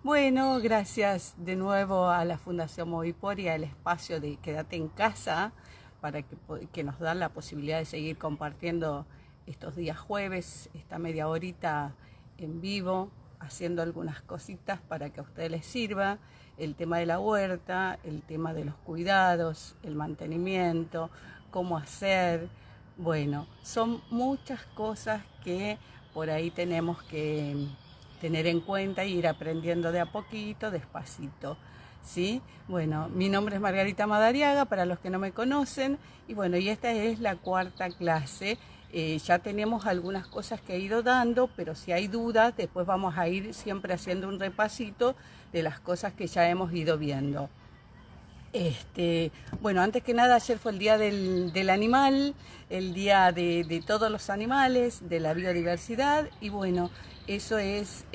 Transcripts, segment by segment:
Bueno, gracias de nuevo a la Fundación Movipor y al espacio de Quédate en Casa para que nos dan la posibilidad de seguir compartiendo estos días jueves, esta media horita en vivo, haciendo algunas cositas para que a ustedes les sirva. El tema de la huerta, el tema de los cuidados, el mantenimiento, cómo hacer. Bueno, son muchas cosas que por ahí tenemos que tener en cuenta e ir aprendiendo de a poquito, despacito. ¿Sí? Bueno, mi nombre es Margarita Madariaga, para los que no me conocen, y bueno, y esta es la cuarta clase. Ya tenemos algunas cosas que he ido dando, pero si hay dudas, después vamos a ir siempre haciendo un repasito de las cosas que ya hemos ido viendo. Bueno, antes que nada, ayer fue el día del animal, el día de todos los animales, de la biodiversidad, y bueno, eso es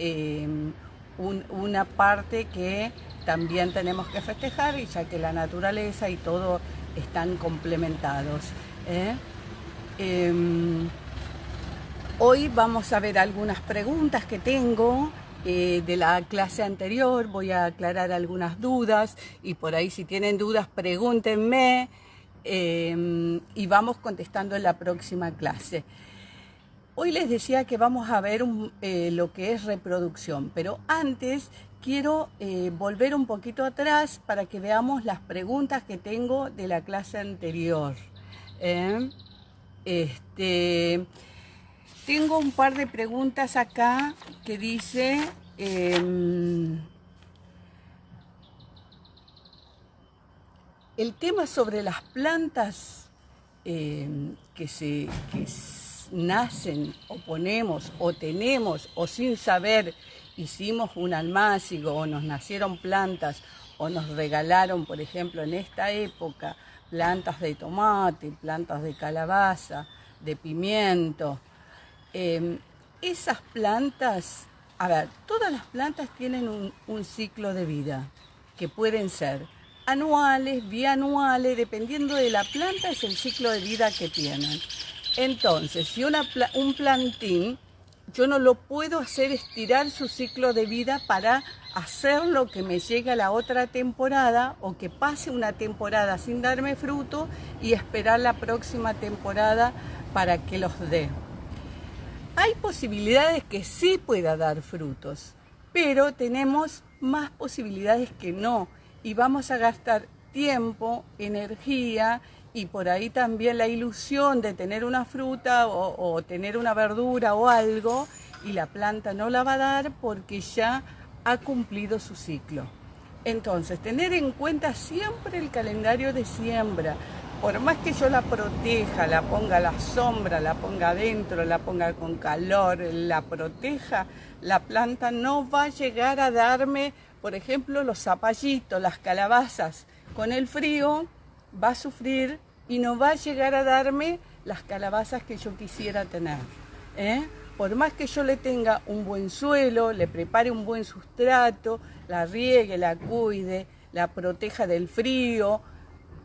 una parte que también tenemos que festejar, ya que la naturaleza y todo están complementados. Hoy vamos a ver algunas preguntas que tengo de la clase anterior. Voy a aclarar algunas dudas y por ahí si tienen dudas pregúntenme y vamos contestando en la próxima clase. Hoy les decía que vamos a ver lo que es reproducción, pero antes quiero volver un poquito atrás para que veamos las preguntas que tengo de la clase anterior. Tengo un par de preguntas acá que dice el tema sobre las plantas que nacen o ponemos o tenemos o sin saber hicimos un almácigo o nos nacieron plantas o nos regalaron, por ejemplo, en esta época, plantas de tomate, plantas de calabaza, de pimiento. Esas plantas, a ver, todas las plantas tienen un ciclo de vida, que pueden ser anuales, bianuales, dependiendo de la planta es el ciclo de vida que tienen. Entonces, si un plantín, yo no lo puedo hacer estirar su ciclo de vida para hacerlo que me llegue a la otra temporada o que pase una temporada sin darme fruto y esperar la próxima temporada para que los dé. Hay posibilidades que sí pueda dar frutos, pero tenemos más posibilidades que no y vamos a gastar tiempo, energía y por ahí también la ilusión de tener una fruta o tener una verdura o algo y la planta no la va a dar porque ya ha cumplido su ciclo. Entonces, tener en cuenta siempre el calendario de siembra. Por más que yo la proteja, la ponga a la sombra, la ponga adentro, la ponga con calor, la proteja, la planta no va a llegar a darme, por ejemplo, los zapallitos, las calabazas. Con el frío va a sufrir y no va a llegar a darme las calabazas que yo quisiera tener. Por más que yo le tenga un buen suelo, le prepare un buen sustrato, la riegue, la cuide, la proteja del frío,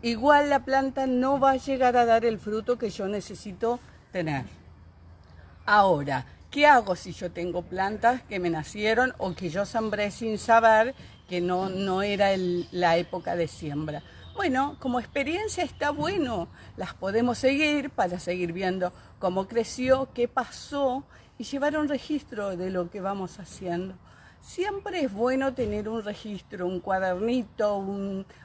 igual la planta no va a llegar a dar el fruto que yo necesito tener. Ahora, ¿qué hago si yo tengo plantas que me nacieron o que yo sembré sin saber que no era la época de siembra? Bueno, como experiencia está bueno, las podemos seguir para seguir viendo cómo creció, qué pasó y llevar un registro de lo que vamos haciendo. Siempre es bueno tener un registro, un cuadernito,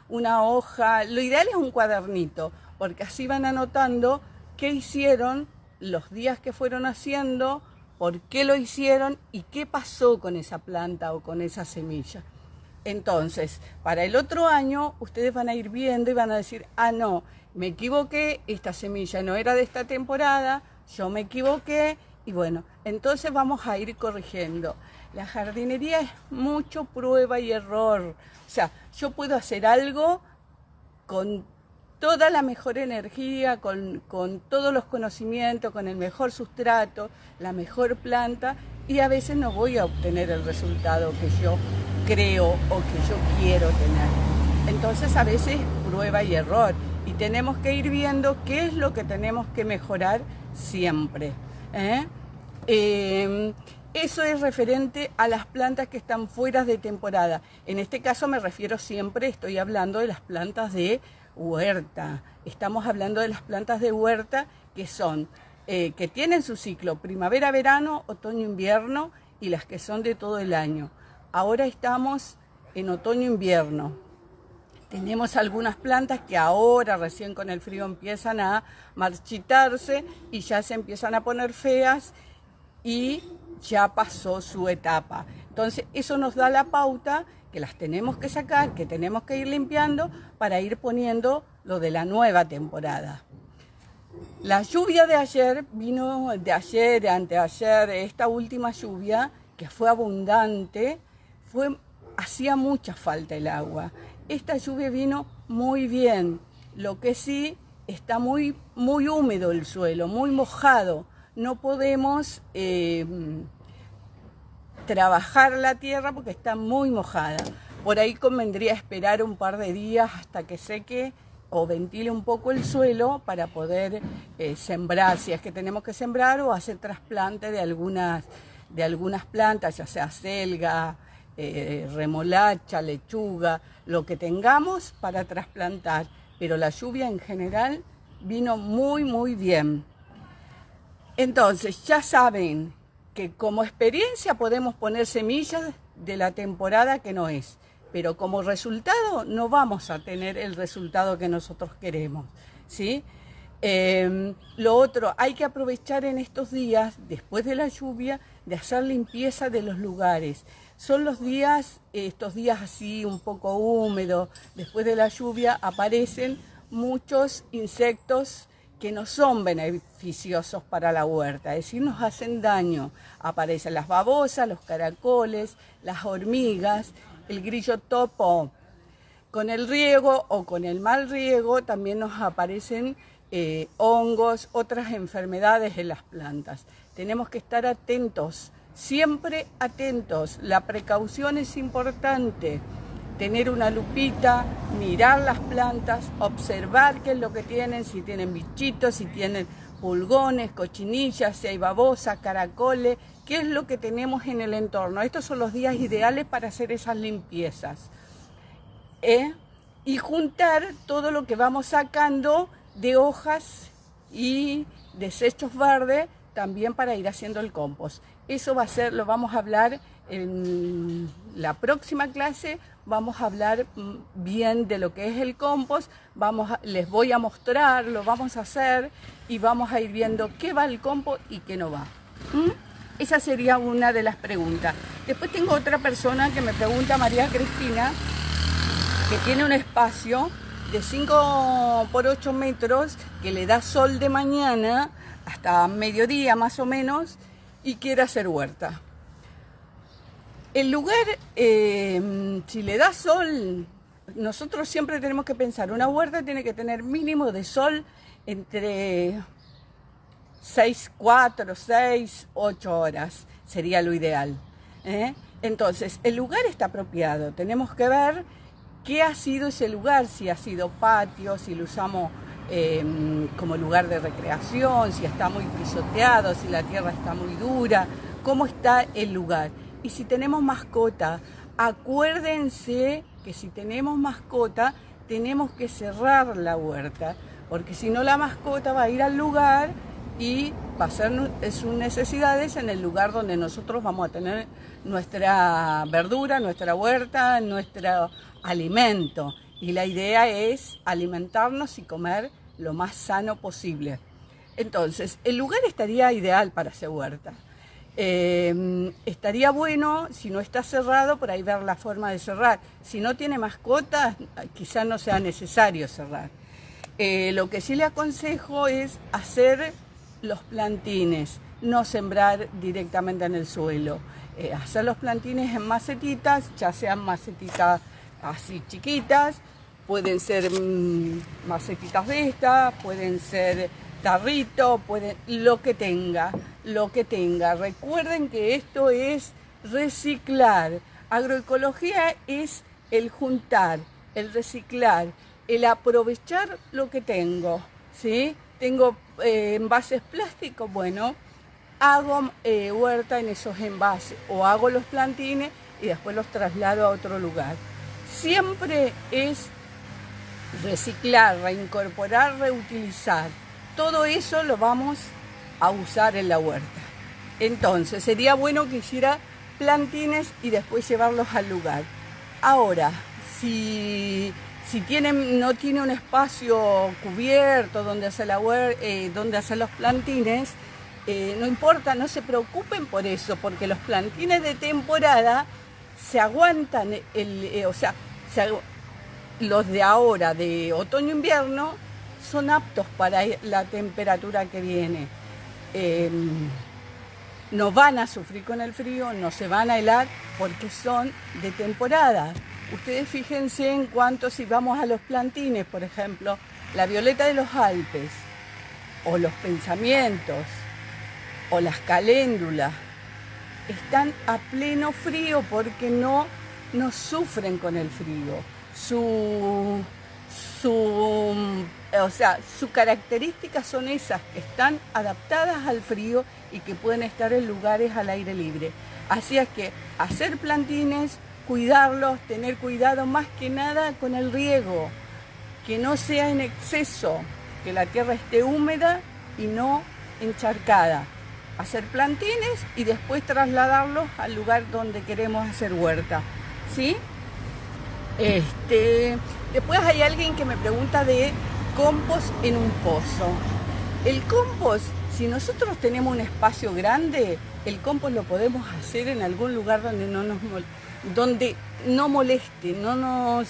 una hoja. Lo ideal es un cuadernito, porque así van anotando qué hicieron, los días que fueron haciendo, por qué lo hicieron y qué pasó con esa planta o con esa semilla. Entonces, para el otro año, ustedes van a ir viendo y van a decir, ah, no, me equivoqué, esta semilla no era de esta temporada, yo me equivoqué, y bueno, entonces vamos a ir corrigiendo. La jardinería es mucho prueba y error. O sea, yo puedo hacer algo con toda la mejor energía, con todos los conocimientos, con el mejor sustrato, la mejor planta, y a veces no voy a obtener el resultado que yo creo o que yo quiero tener. Entonces a veces prueba y error y tenemos que ir viendo qué es lo que tenemos que mejorar siempre. Eso es referente a las plantas que están fuera de temporada. En este caso me refiero siempre, estoy hablando de las plantas de huerta. Estamos hablando de las plantas de huerta que son, que tienen su ciclo primavera, verano, otoño, invierno, y las que son de todo el año. Ahora estamos en otoño-invierno. Tenemos algunas plantas que ahora recién con el frío empiezan a marchitarse y ya se empiezan a poner feas y ya pasó su etapa. Entonces eso nos da la pauta que las tenemos que sacar, que tenemos que ir limpiando para ir poniendo lo de la nueva temporada. La lluvia de ayer vino, de ayer, de anteayer, esta última lluvia que fue abundante, hacía mucha falta el agua. Esta lluvia vino muy bien, lo que sí está muy húmedo el suelo, muy mojado. No podemos trabajar la tierra porque está muy mojada. Por ahí convendría esperar un par de días hasta que seque o ventile un poco el suelo para poder sembrar, si es que tenemos que sembrar, o hacer trasplante de algunas plantas, ya sea selga, remolacha, lechuga, lo que tengamos para trasplantar. Pero la lluvia en general vino muy bien. Entonces ya saben que como experiencia podemos poner semillas de la temporada que no es, pero como resultado no vamos a tener el resultado que nosotros queremos, ¿sí? Lo otro, hay que aprovechar en estos días, después de la lluvia, de hacer limpieza de los lugares. Son los días, estos días así un poco húmedos, después de la lluvia aparecen muchos insectos que no son beneficiosos para la huerta, es decir, nos hacen daño. Aparecen las babosas, los caracoles, las hormigas, el grillo topo. Con el riego o con el mal riego también nos aparecen hongos, otras enfermedades en las plantas. Tenemos que estar atentos, siempre atentos. La precaución es importante. Tener una lupita, mirar las plantas, observar qué es lo que tienen, si tienen bichitos, si tienen pulgones, cochinillas, si hay babosas, caracoles, qué es lo que tenemos en el entorno. Estos son los días ideales para hacer esas limpiezas. Y juntar todo lo que vamos sacando de hojas y desechos verdes también para ir haciendo el compost. Eso va a ser, lo vamos a hablar en la próxima clase. Vamos a hablar bien de lo que es el compost, les voy a mostrar, lo vamos a hacer y vamos a ir viendo qué va el compost y qué no va. Esa sería una de las preguntas. Después tengo otra persona que me pregunta, María Cristina, que tiene un espacio de 5 por 8 metros que le da sol de mañana hasta mediodía más o menos y quiere hacer huerta. El lugar, si le da sol, nosotros siempre tenemos que pensar, una huerta tiene que tener mínimo de sol entre 4, 6, 8 horas, sería lo ideal. Entonces, el lugar está apropiado, tenemos que ver qué ha sido ese lugar, si ha sido patio, si lo usamos como lugar de recreación, si está muy pisoteado, si la tierra está muy dura, cómo está el lugar. Y si tenemos mascota, acuérdense que si tenemos mascota, tenemos que cerrar la huerta, porque si no la mascota va a ir al lugar y va a hacer sus necesidades en el lugar donde nosotros vamos a tener nuestra verdura, nuestra huerta, nuestro alimento. Y la idea es alimentarnos y comer lo más sano posible. Entonces, el lugar estaría ideal para hacer huerta. Estaría bueno, si no está cerrado, por ahí ver la forma de cerrar. Si no tiene mascotas, quizás no sea necesario cerrar. Lo que sí le aconsejo es hacer los plantines, no sembrar directamente en el suelo. Hacer los plantines en macetitas, ya sean macetitas así chiquitas, pueden ser macetitas de estas, pueden ser tarrito, lo que tenga. Recuerden que esto es reciclar. Agroecología es el juntar, el reciclar, el aprovechar lo que tengo, ¿sí? Tengo envases plásticos, bueno, hago huerta en esos envases o hago los plantines y después los traslado a otro lugar. Siempre es reciclar, reincorporar, reutilizar. Todo eso lo vamos a usar en la huerta. Entonces sería bueno que hiciera plantines y después llevarlos al lugar. Ahora, si no tiene un espacio cubierto donde hacer donde hacer los plantines, no importa, no se preocupen por eso, porque los plantines de temporada se aguantan, los de ahora, de otoño-invierno, son aptos para la temperatura que viene. No van a sufrir con el frío, no se van a helar porque son de temporada. Ustedes fíjense en cuanto, si vamos a los plantines, por ejemplo, la violeta de los Alpes, o los pensamientos, o las caléndulas, están a pleno frío porque no sufren con el frío. Sus características son esas, que están adaptadas al frío y que pueden estar en lugares al aire libre. Así es que hacer plantines, cuidarlos, tener cuidado más que nada con el riego, que no sea en exceso, que la tierra esté húmeda y no encharcada. Hacer plantines y después trasladarlos al lugar donde queremos hacer huerta, ¿sí? Después hay alguien que me pregunta de compost en un pozo. El compost, si nosotros tenemos un espacio grande, el compost lo podemos hacer en algún lugar donde no moleste, no nos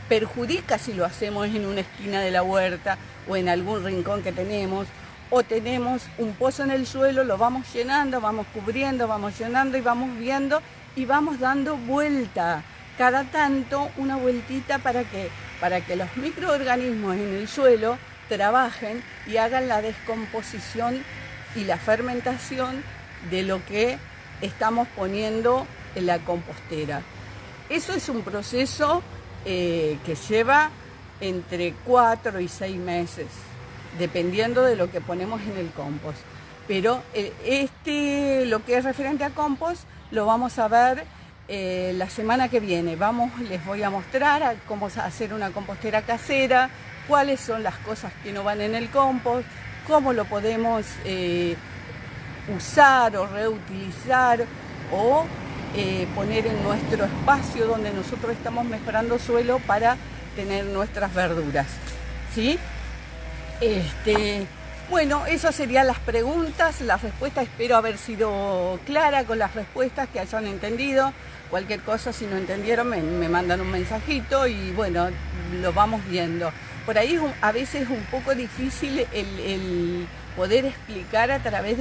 perjudica si lo hacemos en una esquina de la huerta o en algún rincón que tenemos, o tenemos un pozo en el suelo, lo vamos llenando, vamos cubriendo, vamos llenando y vamos viendo y vamos dando vuelta, cada tanto una vueltita para que los microorganismos en el suelo trabajen y hagan la descomposición y la fermentación de lo que estamos poniendo en la compostera. Eso es un proceso que lleva entre 4 y 6 meses, dependiendo de lo que ponemos en el compost. Pero lo que es referente a compost lo vamos a ver la semana que viene. Les voy a mostrar cómo hacer una compostera casera, cuáles son las cosas que no van en el compost, cómo lo podemos usar o reutilizar o poner en nuestro espacio donde nosotros estamos mejorando suelo para tener nuestras verduras, ¿sí? Bueno, esas serían las preguntas, las respuestas. Espero haber sido clara con las respuestas, que hayan entendido. Cualquier cosa, si no entendieron, me mandan un mensajito y bueno, lo vamos viendo. Por ahí a veces es un poco difícil el poder explicar a través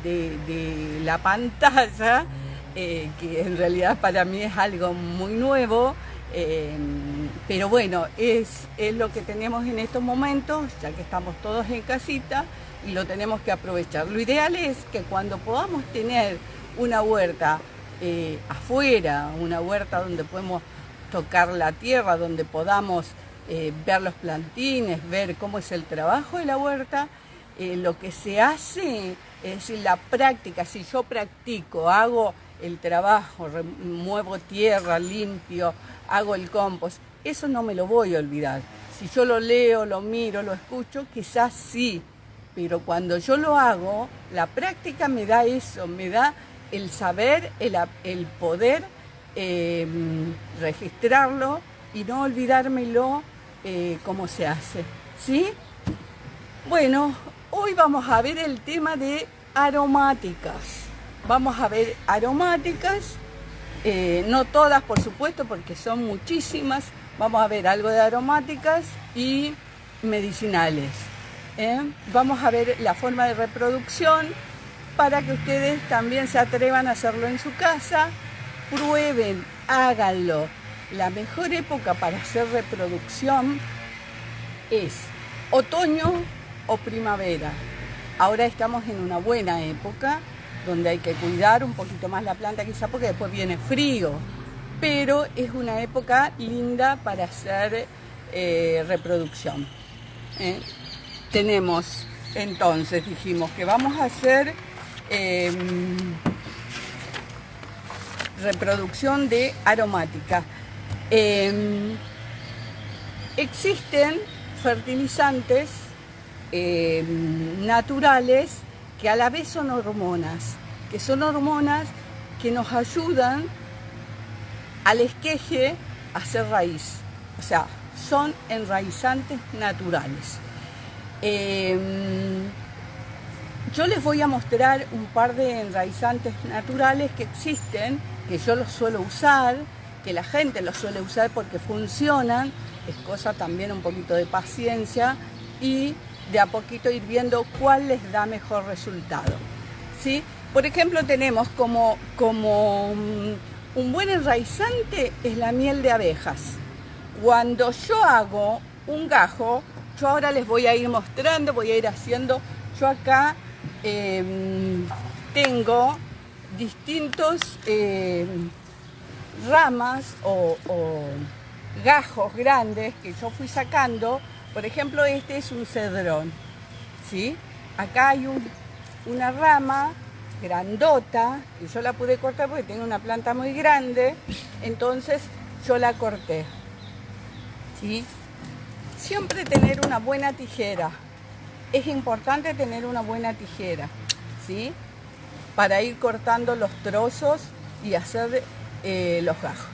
de la pantalla, que en realidad para mí es algo muy nuevo. Pero bueno, es lo que tenemos en estos momentos, ya que estamos todos en casita y lo tenemos que aprovechar. Lo ideal es que cuando podamos tener una huerta afuera, una huerta donde podemos tocar la tierra, donde podamos ver los plantines, ver cómo es el trabajo de la huerta, lo que se hace es decir, la práctica. Si yo practico, hago el trabajo, remuevo tierra, limpio, hago el compost, eso no me lo voy a olvidar. Si yo lo leo, lo miro, lo escucho, quizás sí, pero cuando yo lo hago, la práctica me da eso, me da el saber, el poder registrarlo y no olvidármelo cómo se hace, ¿sí? Bueno, hoy vamos a ver el tema de aromáticas. Vamos a ver aromáticas, no todas por supuesto porque son muchísimas. Vamos a ver algo de aromáticas y medicinales. Vamos a ver la forma de reproducción para que ustedes también se atrevan a hacerlo en su casa. Prueben, háganlo. La mejor época para hacer reproducción es otoño o primavera. Ahora estamos en una buena época donde hay que cuidar un poquito más la planta quizá porque después viene frío, pero es una época linda para hacer reproducción. Tenemos Entonces dijimos que vamos a hacer reproducción de aromática. Existen fertilizantes naturales que a la vez son hormonas, que nos ayudan al esqueje a hacer raíz. O sea, son enraizantes naturales. Yo les voy a mostrar un par de enraizantes naturales que existen, que yo los suelo usar, que la gente los suele usar porque funcionan. Es cosa también un poquito de paciencia y de a poquito ir viendo cuál les da mejor resultado, ¿sí? Por ejemplo, tenemos como un buen enraizante es la miel de abejas. Cuando yo hago un gajo, yo ahora les voy a ir mostrando, voy a ir haciendo, yo acá tengo distintos ramas o gajos grandes que yo fui sacando. Por ejemplo, este es un cedrón, ¿sí? Acá hay una rama grandota, que yo la pude cortar porque tengo una planta muy grande, entonces yo la corté, ¿sí? Siempre tener una buena tijera, es importante tener una buena tijera, ¿sí? Para ir cortando los trozos y hacer los gajos.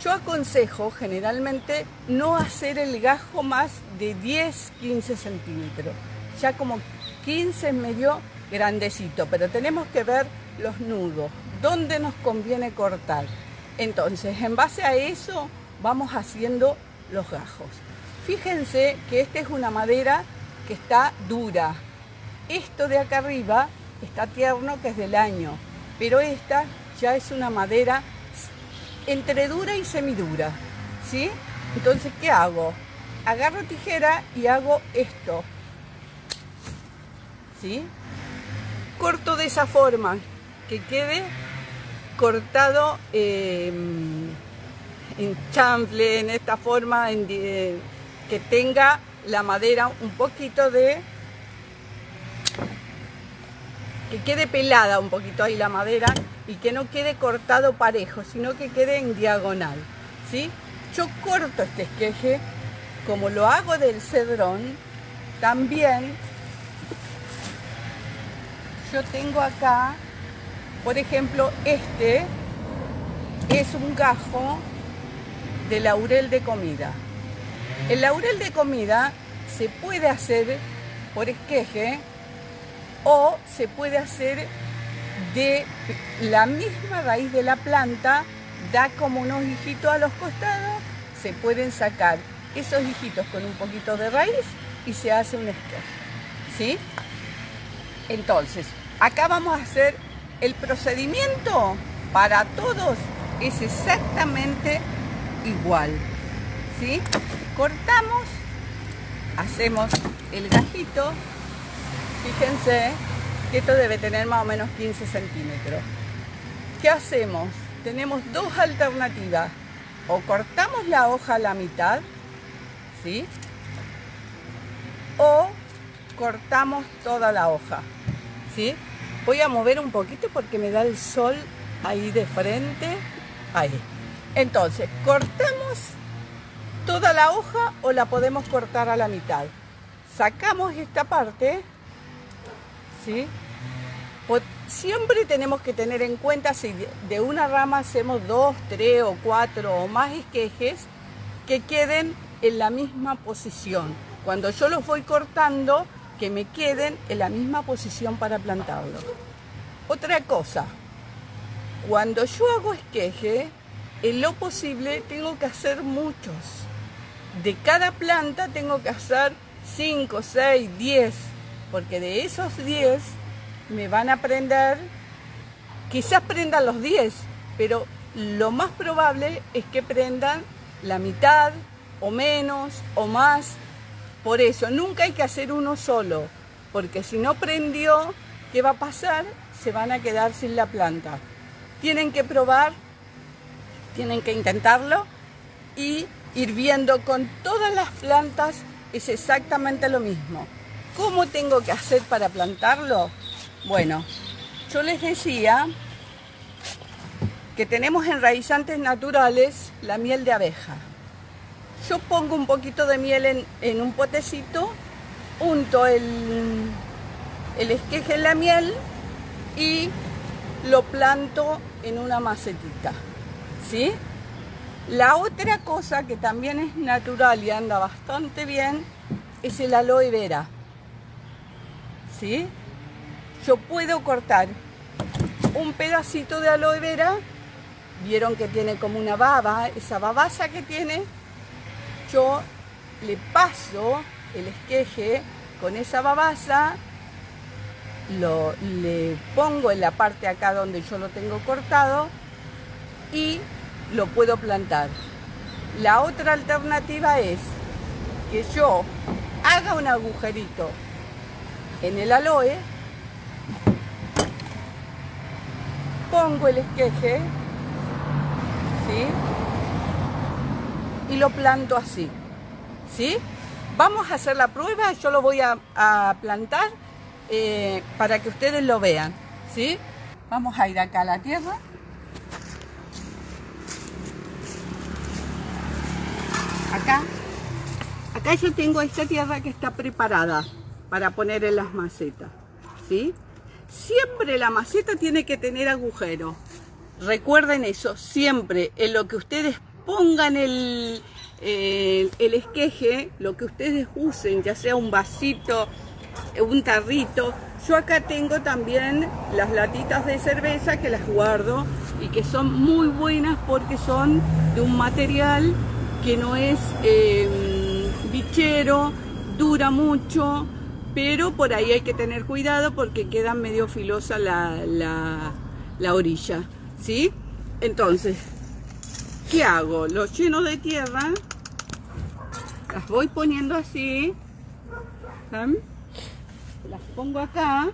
Yo aconsejo generalmente no hacer el gajo más de 10-15 centímetros, ya como 15 es medio grandecito, pero tenemos que ver los nudos, dónde nos conviene cortar. Entonces, en base a eso, vamos haciendo los gajos. Fíjense que esta es una madera que está dura. Esto de acá arriba está tierno, que es del año, pero esta ya es una madera entre dura y semidura, ¿sí? Entonces, ¿qué hago? Agarro tijera y hago esto, ¿sí? Corto de esa forma, que quede cortado en chanfle, en esta forma, que tenga la madera un poquito de... que quede pelada un poquito ahí la madera y que no quede cortado parejo, sino que quede en diagonal, ¿sí? Yo corto este esqueje, como lo hago del cedrón, también yo tengo acá, por ejemplo, este es un gajo de laurel de comida. El laurel de comida se puede hacer por esqueje o se puede hacer de la misma raíz de la planta, da como unos hijitos a los costados, se pueden sacar esos hijitos con un poquito de raíz y se hace un esqueje, ¿sí? Entonces, acá vamos a hacer el procedimiento para todos, es exactamente igual, ¿sí? Cortamos, hacemos el gajito. Fíjense que esto debe tener más o menos 15 centímetros. ¿Qué hacemos? Tenemos dos alternativas. O cortamos la hoja a la mitad, ¿sí? O cortamos toda la hoja, ¿sí? Voy a mover un poquito porque me da el sol ahí de frente. Ahí. Entonces, ¿cortamos toda la hoja o la podemos cortar a la mitad? Sacamos esta parte, ¿sí? Siempre tenemos que tener en cuenta si de una rama hacemos 2, 3 o 4 o más esquejes que queden en la misma posición. Cuando yo los voy cortando, que me queden en la misma posición para plantarlo. Otra cosa, cuando yo hago esqueje, en lo posible tengo que hacer muchos. De cada planta tengo que hacer 5, 6, 10, porque de esos 10 me van a prender, quizás prendan los 10, pero lo más probable es que prendan la mitad o menos o más. Por eso nunca hay que hacer uno solo, porque si no prendió, ¿qué va a pasar? Se van a quedar sin la planta. Tienen que probar, tienen que intentarlo y ir viendo con todas las plantas es exactamente lo mismo. ¿Cómo tengo que hacer para plantarlo? Bueno, yo les decía que tenemos enraizantes naturales, la miel de abeja. Yo pongo un poquito de miel en un potecito, unto el esqueje en la miel y lo planto en una macetita, ¿sí? La otra cosa que también es natural y anda bastante bien es el aloe vera, ¿sí? Yo puedo cortar un pedacito de aloe vera, vieron que tiene como una baba, esa babaza que tiene, yo le paso el esqueje con esa babaza, le pongo en la parte acá donde yo lo tengo cortado y lo puedo plantar. La otra alternativa es que yo haga un agujerito en el aloe, pongo el esqueje, ¿sí? Y lo planto así, ¿sí? Vamos a hacer la prueba, yo lo voy a plantar para que ustedes lo vean, ¿sí? Vamos a ir acá a la tierra. Acá yo tengo esta tierra que está preparada para poner en las macetas, ¿sí? Siempre la maceta tiene que tener agujero. Recuerden eso, siempre en lo que ustedes pongan el esqueje, lo que ustedes usen, ya sea un vasito, un tarrito. Yo acá tengo también las latitas de cerveza que las guardo y que son muy buenas porque son de un material que no es bichero, dura mucho, pero por ahí hay que tener cuidado porque queda medio filosa la orilla, ¿sí? Entonces, ¿qué hago? Lo lleno de tierra, las voy poniendo así, ¿saben? Las pongo acá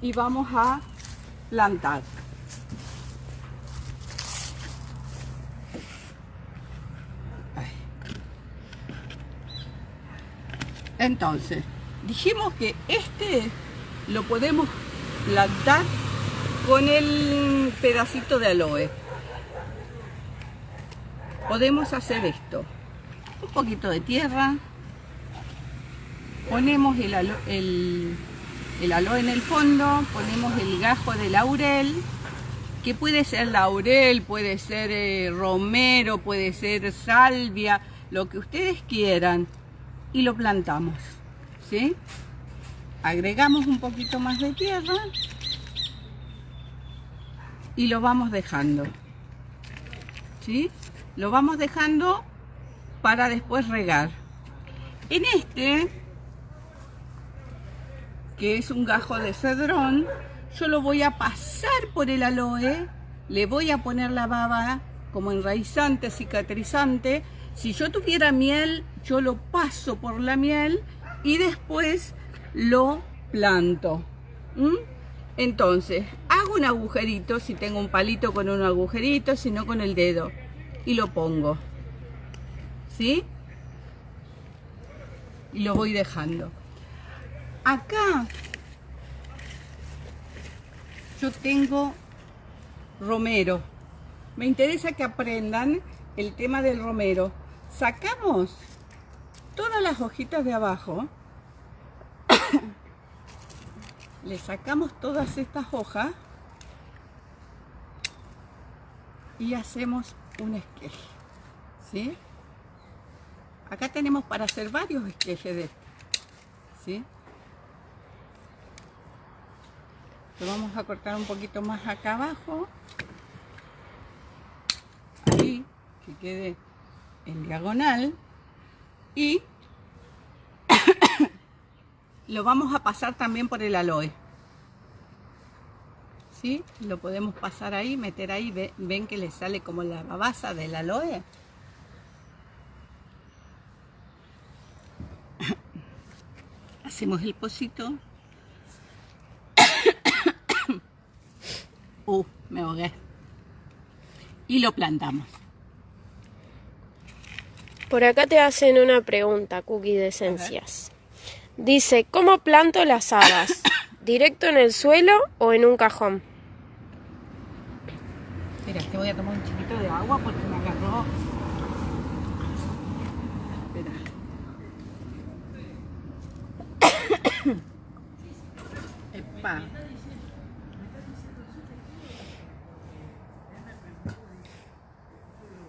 y vamos a plantar. Entonces, dijimos que este lo podemos plantar con el pedacito de aloe. Podemos hacer esto. Un poquito de tierra. Ponemos el aloe en el fondo. Ponemos el gajo de laurel. Que puede ser laurel, puede ser romero, puede ser salvia. Lo que ustedes quieran. Y lo plantamos, ¿sí? Agregamos un poquito más de tierra y lo vamos dejando, ¿sí? Lo vamos dejando para después regar. En este, que es un gajo de cedrón, yo lo voy a pasar por el aloe, le voy a poner la baba como enraizante, cicatrizante. Si yo tuviera miel, yo lo paso por la miel y después lo planto. Entonces, hago un agujerito, si tengo un palito con un agujerito, si no con el dedo, y lo pongo, ¿sí? Y lo voy dejando. Acá yo tengo romero. Me interesa que aprendan el tema del romero. Sacamos todas las hojitas de abajo, le sacamos todas estas hojas y hacemos un esqueje, ¿sí? Acá tenemos para hacer varios esquejes de este, ¿sí? Lo vamos a cortar un poquito más acá abajo, ahí, que quede en diagonal, y lo vamos a pasar también por el aloe, ¿sí? Lo podemos pasar ahí, meter ahí, ven que le sale como la babaza del aloe. Hacemos el pocito. Me ahogué. Y lo plantamos. Por acá te hacen una pregunta, Cookie de Esencias. Dice, ¿cómo planto las habas? ¿Directo en el suelo o en un cajón? Espera, te voy a tomar un chiquito de agua porque me agarró. Espera. Epa.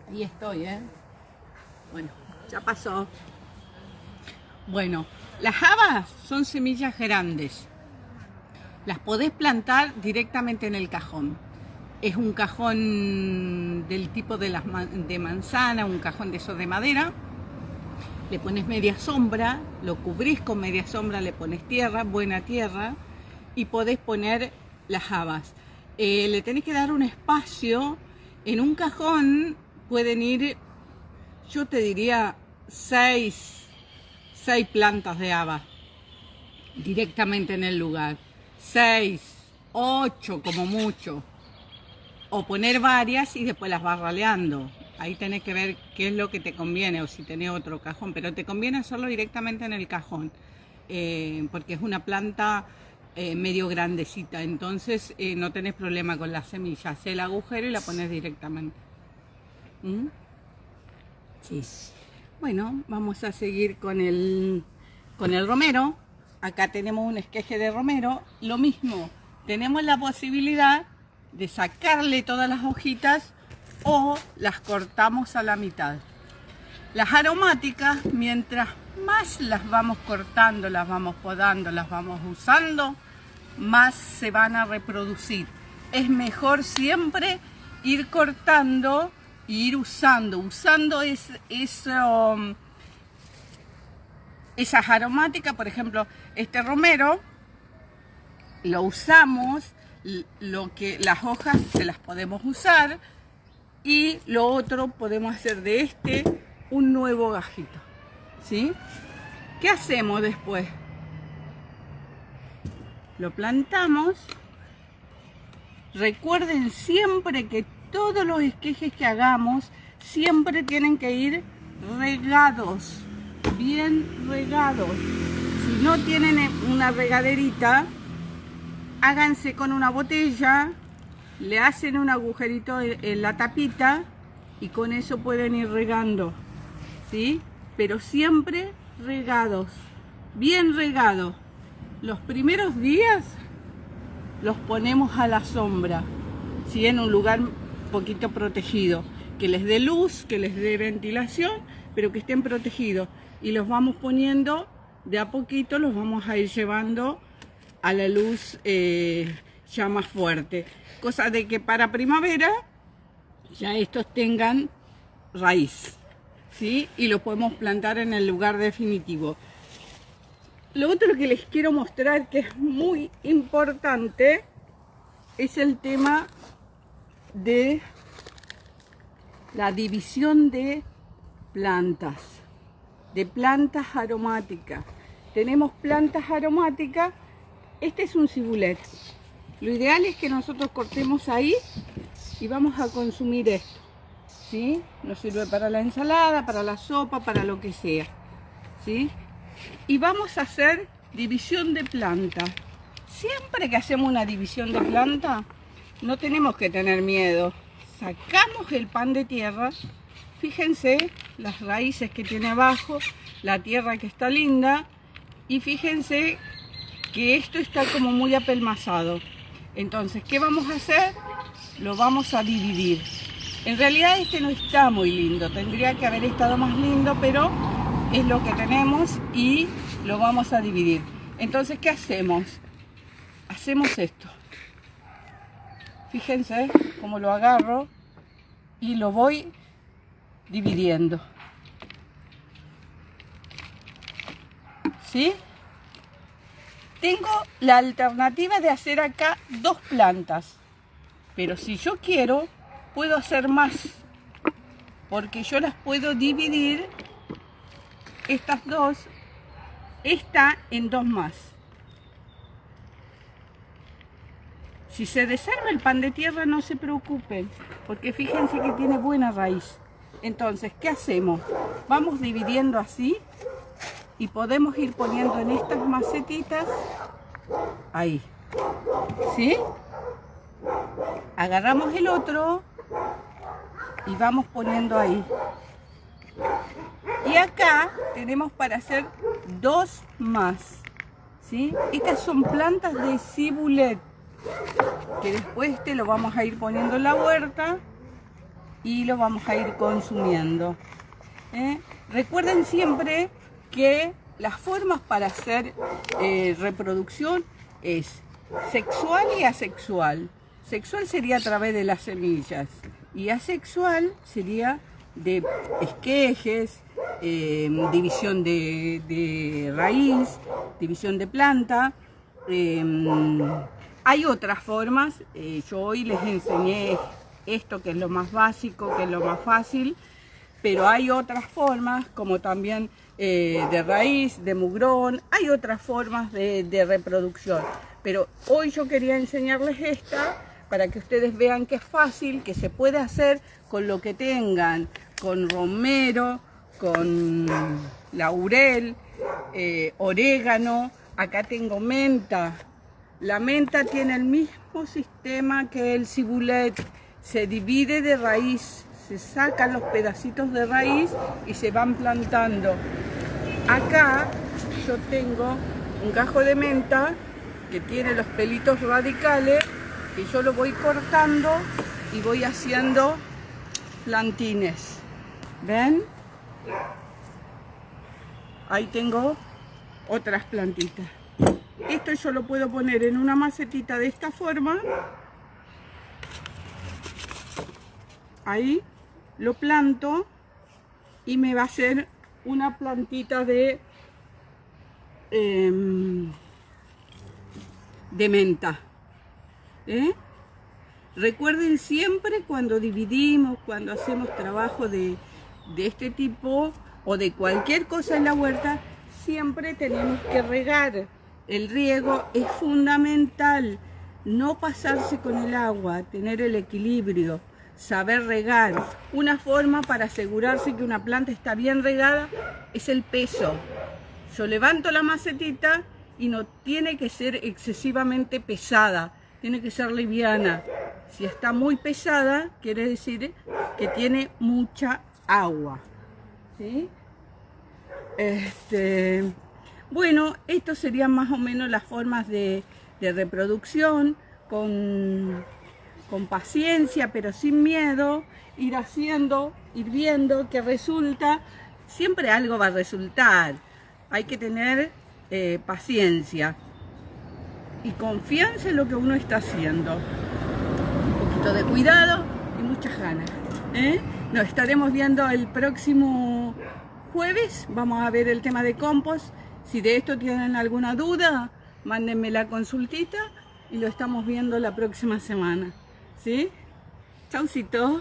Ahí estoy, ¿eh? Bueno, ya pasó. Bueno, las habas son semillas grandes. Las podés plantar directamente en el cajón. Es un cajón del tipo de manzana, un cajón de esos de madera. Le pones media sombra, lo cubrís con media sombra, le pones tierra, buena tierra, y podés poner las habas. Le tenés que dar un espacio. En un cajón pueden ir, yo te diría, 6 plantas de haba directamente en el lugar. 6, 8 como mucho. O poner varias y después las vas raleando. Ahí tenés que ver qué es lo que te conviene o si tenés otro cajón. Pero te conviene hacerlo directamente en el cajón. Porque es una planta medio grandecita. Entonces no tenés problema con las semillas. Hacés el agujero y la pones directamente. ¿Mm? Sí. Bueno, vamos a seguir con el romero. Acá tenemos un esqueje de romero. Lo mismo, tenemos la posibilidad de sacarle todas las hojitas o las cortamos a la mitad. Las aromáticas, mientras más las vamos cortando, las vamos podando, las vamos usando, más se van a reproducir. Es mejor siempre ir cortando e ir usando esas aromáticas. Por ejemplo, este romero lo usamos, las hojas se las podemos usar y lo otro podemos hacer de este un nuevo gajito, ¿sí? ¿Qué hacemos después? Lo plantamos. Recuerden siempre que todos los esquejes que hagamos siempre tienen que ir regados, bien regados. Si no tienen una regaderita, háganse con una botella, le hacen un agujerito en la tapita y con eso pueden ir regando, ¿sí? Pero siempre regados, bien regados. Los primeros días los ponemos a la sombra, ¿sí? En un lugar un poquito protegido, que les dé luz, que les dé ventilación, pero que estén protegidos. Y los vamos poniendo de a poquito, los vamos a ir llevando a la luz ya más fuerte. Cosa de que para primavera ya estos tengan raíz, ¿sí? Y los podemos plantar en el lugar definitivo. Lo otro que les quiero mostrar, que es muy importante, es el tema de la división de plantas aromáticas. Tenemos plantas aromáticas. Este es un cibulet. Lo ideal es que nosotros cortemos ahí y vamos a consumir esto, ¿sí? Nos sirve para la ensalada, para la sopa, para lo que sea, ¿sí? Y vamos a hacer división de planta. Siempre que hacemos una división de planta, no tenemos que tener miedo. Sacamos el pan de tierra. Fíjense las raíces que tiene abajo, la tierra que está linda. Y fíjense que esto está como muy apelmazado. Entonces, ¿qué vamos a hacer? Lo vamos a dividir. En realidad este no está muy lindo. Tendría que haber estado más lindo, pero es lo que tenemos y lo vamos a dividir. Entonces, ¿qué hacemos? Hacemos esto. Fíjense cómo lo agarro y lo voy dividiendo. ¿Sí? Tengo la alternativa de hacer acá 2 plantas. Pero si yo quiero, puedo hacer más. Porque yo las puedo dividir, estas 2, esta en 2 más. Si se desarma el pan de tierra, no se preocupen, porque fíjense que tiene buena raíz. Entonces, ¿qué hacemos? Vamos dividiendo así y podemos ir poniendo en estas macetitas, ahí, ¿sí? Agarramos el otro y vamos poniendo ahí. Y acá tenemos para hacer 2 más, ¿sí? Estas son plantas de cibulet, que después lo vamos a ir poniendo en la huerta y lo vamos a ir consumiendo. Recuerden siempre que las formas para hacer reproducción es sexual y asexual. Sexual sería a través de las semillas y asexual sería de esquejes, división de raíz, división de planta. Hay otras formas, yo hoy les enseñé esto que es lo más básico, que es lo más fácil, pero hay otras formas como también de raíz, de mugrón, hay otras formas de reproducción. Pero hoy yo quería enseñarles esta para que ustedes vean que es fácil, que se puede hacer con lo que tengan, con romero, con laurel, orégano, acá tengo menta. La menta tiene el mismo sistema que el cibulet, se divide de raíz, se sacan los pedacitos de raíz y se van plantando. Acá yo tengo un gajo de menta que tiene los pelitos radicales y yo lo voy cortando y voy haciendo plantines. ¿Ven? Ahí tengo otras plantitas. Esto yo lo puedo poner en una macetita de esta forma. Ahí lo planto y me va a hacer una plantita de menta. Recuerden siempre cuando dividimos, cuando hacemos trabajo de este tipo o de cualquier cosa en la huerta, siempre tenemos que regar. El riego es fundamental, no pasarse con el agua, tener el equilibrio, saber regar. Una forma para asegurarse que una planta está bien regada es el peso. Yo levanto la macetita y no tiene que ser excesivamente pesada, tiene que ser liviana. Si está muy pesada, quiere decir que tiene mucha agua, ¿sí? Bueno, esto serían más o menos las formas de reproducción, con paciencia, pero sin miedo, ir haciendo, ir viendo que resulta. Siempre algo va a resultar. Hay que tener paciencia y confianza en lo que uno está haciendo. Un poquito de cuidado y muchas ganas. Nos estaremos viendo el próximo jueves. Vamos a ver el tema de compost. Si de esto tienen alguna duda, mándenme la consultita y lo estamos viendo la próxima semana. ¿Sí? Chaucito.